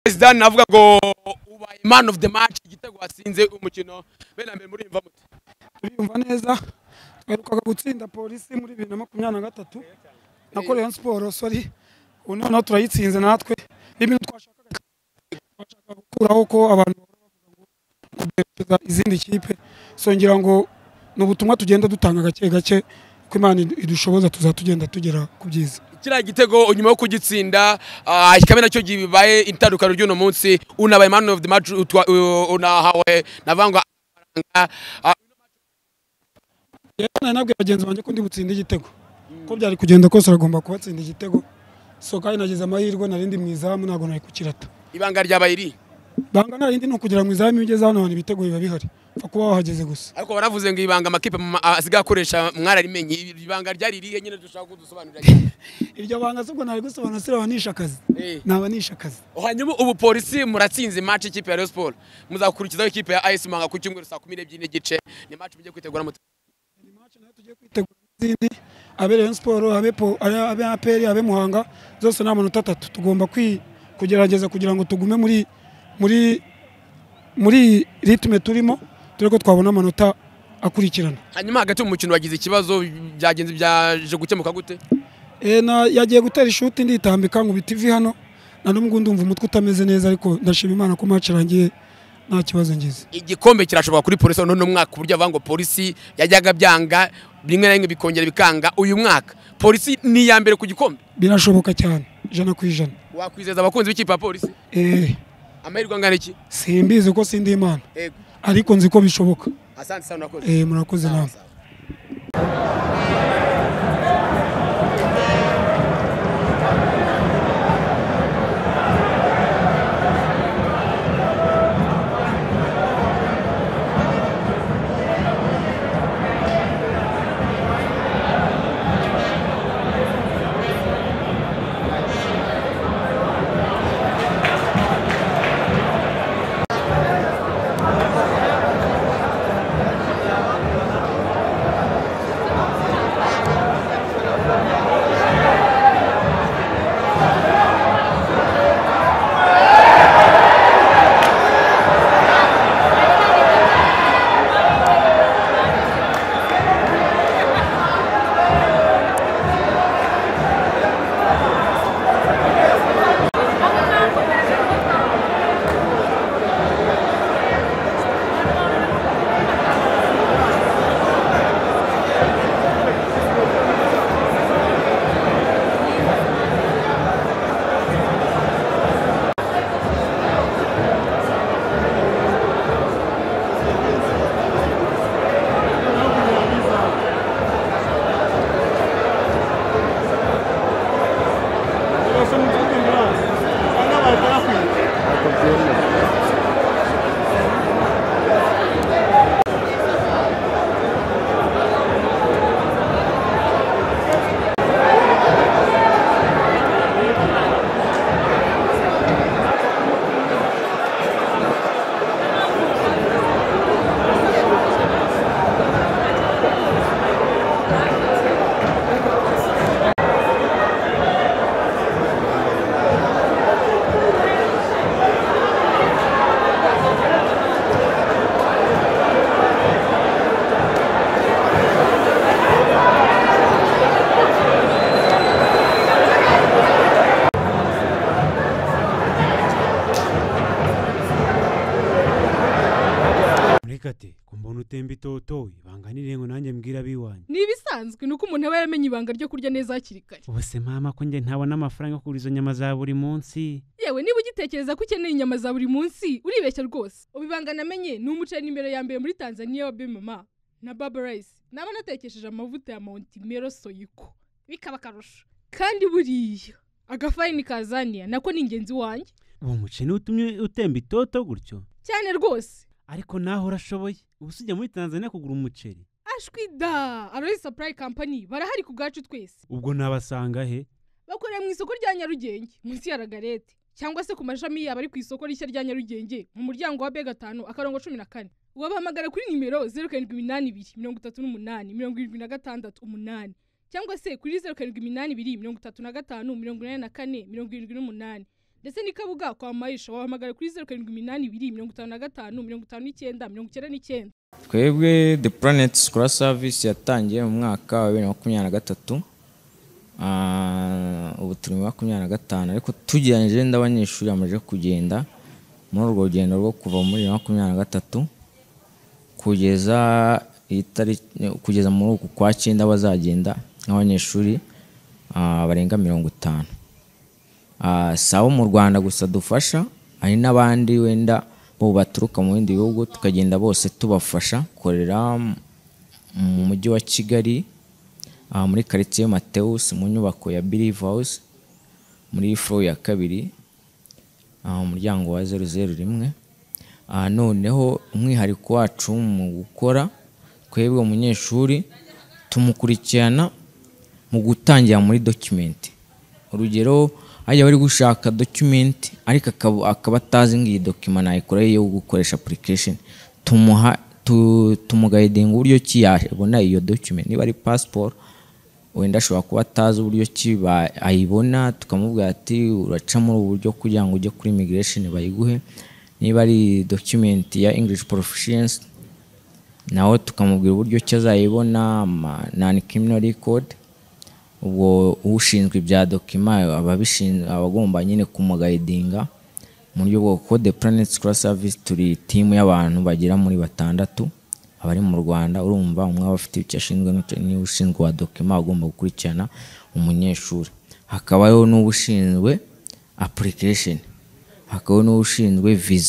Zidane navuga ngo ubaye man of the match igitego wasinze umukino bena mbere muri imva mute uriyumva neza twarukaga gutsinda polisi muri 2023 na Rayon Sport sorry uno turayitsinze natwe n'ibintu twashakaga gukuraho ko abantu bavuga ngo izindi kipe songera ngo n'ubutumwa tugenda dutanga gake gake ko Imana idushoboza tuzatugenda tugera ku byiza. Kira gitego nyuma yo kugitsinda ikame nacyo gibaye intandukano ry'uno munsi unabaye man of the match unahawe navanga yana nabwe bagenzi banje ko ndi butsinda igitego ko byari kugenda kose aragomba kubatsinda igitego so kandi nagize amahirwe narindi mwizamu nago nari kukirata ibanga ryabayiri banga narindi no kugira mwizamu bigeze hano hano ibitego biba bihari fa kuba wahageze gusa ariko baravuze ngo ibanga amakipe asigakoresha mwararimenye ibanga ryari rihe nyine dushaka kudusobanurira iryo banga subwo nari gusobanura sira banisha akazi nabanisha akazi hanyuma ubu polisi muratsinze match ikipe ya Rayon Sport muzakurikizaho ikipe ya AS Manga ku cyumweru saa 12 n'igice ni match mujye kwitegura mu ni match nayo tugiye kwitegura zindi abe Rayon Sport abe APR abe Muhanga zose na manota 3 tugomba kugerageza kugira ngo tugume muri ritme turimo tureko twabona amanota akurikirana. Hanyuma hagati mu mukino wagize ikibazo byagenze byaje gukemuka gute? Na yagiye gutera ishuti nditambika ngo bitivi hano na n'umwe ndumva umutwe utameze neza ariko ndashima Imana ko match rangiye nta kibazo ngize. Igikombe kirashoboka kuri polisi none umwaka buryo avango polisi yajyaga byanga bimwe na bimwe bikongera bikanga uyu mwaka polisi ni ya mbere ku gikombe birashoboka cyane 100%. Wakwizeza abakunzi b'ikipe ya polisi? Amahirwe angana iki? Simbizi uko sindi Imana. Ariko nzi ko bishoboka. Asante sana nakoze. Murakoze nawe. Kate kumbona utemba itoto ibanganire ngo nanjye mbwira biwanye nibisanzwe nuko umuntu aba yamenye ibanga ryo kurya neza hakiri kare ubuse mama ko nge ntabona amafaranga yo kugura izo nyama za buri munsi yewe niba ugitekereza ko ukeneye inyama za buri munsi uribeshya rwose ubibanga namenye ni umuceri imbere ya mbere muri Tanzania wa Bemama na Baba Rice naba natekesheje amavuta ya Mount Mero Soyiko bikaba karusho kandi buriya agafayini kazania nako ni ingenzi wanjye uwo muceri utumye utemba itoto gutyo cyane rwose ariko naho urashoboye ubusujya muri Tanzania kugura umuceri ashwida Aloy Supply Company barahari ku gacu twese ubwo nabasanga he bakorera mu isoko rya Nyarugenge munsi ya Ragarete cyangwa se ku mashami yaba ari ku isoko rishya rya Nyarugenge mu muryango wa B5 akarongo 14 wabahamagara kuri nimero 078238 cyangwa se kuri 078235 84 78 ndetse n'ikabuga kwa Maisha wahamagara kuri 0782555999. Twebwe The Planet Scholar Service yatangiye mu mwaka wa 2023 ubu turi mu 2025 ariko tugeranyije ndabanyeshuri amaje kugenda muri urwo rugendo rwo kuva muri 2023 kugeza muri uku kwa 9 bazagenda nk'abanyeshuri barenga 50. Sawa mu Rwanda gusa dufasha, hari n'abandi wenda bo baturuka mu bindi bihugu tukagenda bose tubafasha korera mu mujyi wa Kigali muri quartier Mateus mu nyubako ya Believe House muri floor ya 2 umuryango wa 001. Noneho umwihariko wacu mu gukora twebwe umunyeshuri tumukurikirana mu gutangira muri document. Urugero ajya bari gushaka document ariko akaba atazi ngiyi document nayikora yo gukoresha application, tumuguiding uburyo ki yabona iyo document. Niba ari passport wenda ashobora kuba atazi uburyo ki ayibona, tukamubwira ati uraca muri uburyo kugira ngo ujye kuri immigration bayiguhe. Niba ari document ya English proficiency nawe tukamubwira uburyo ki azayibona, non criminal record. Ubwo ushinzwe ibya document abagomba nyine kumuguidinga mu buryo bwo The Planet Scholar Service. Turi team y'abantu bagira muri 6 abari mu Rwanda. Urumva umwe abafite icyo ashinzwe n'ushinzwe wa document agomba gukurikirana umunyeshuri, hakabaho n'ubushinzwe application, hakabaho n'ushinzwe visa.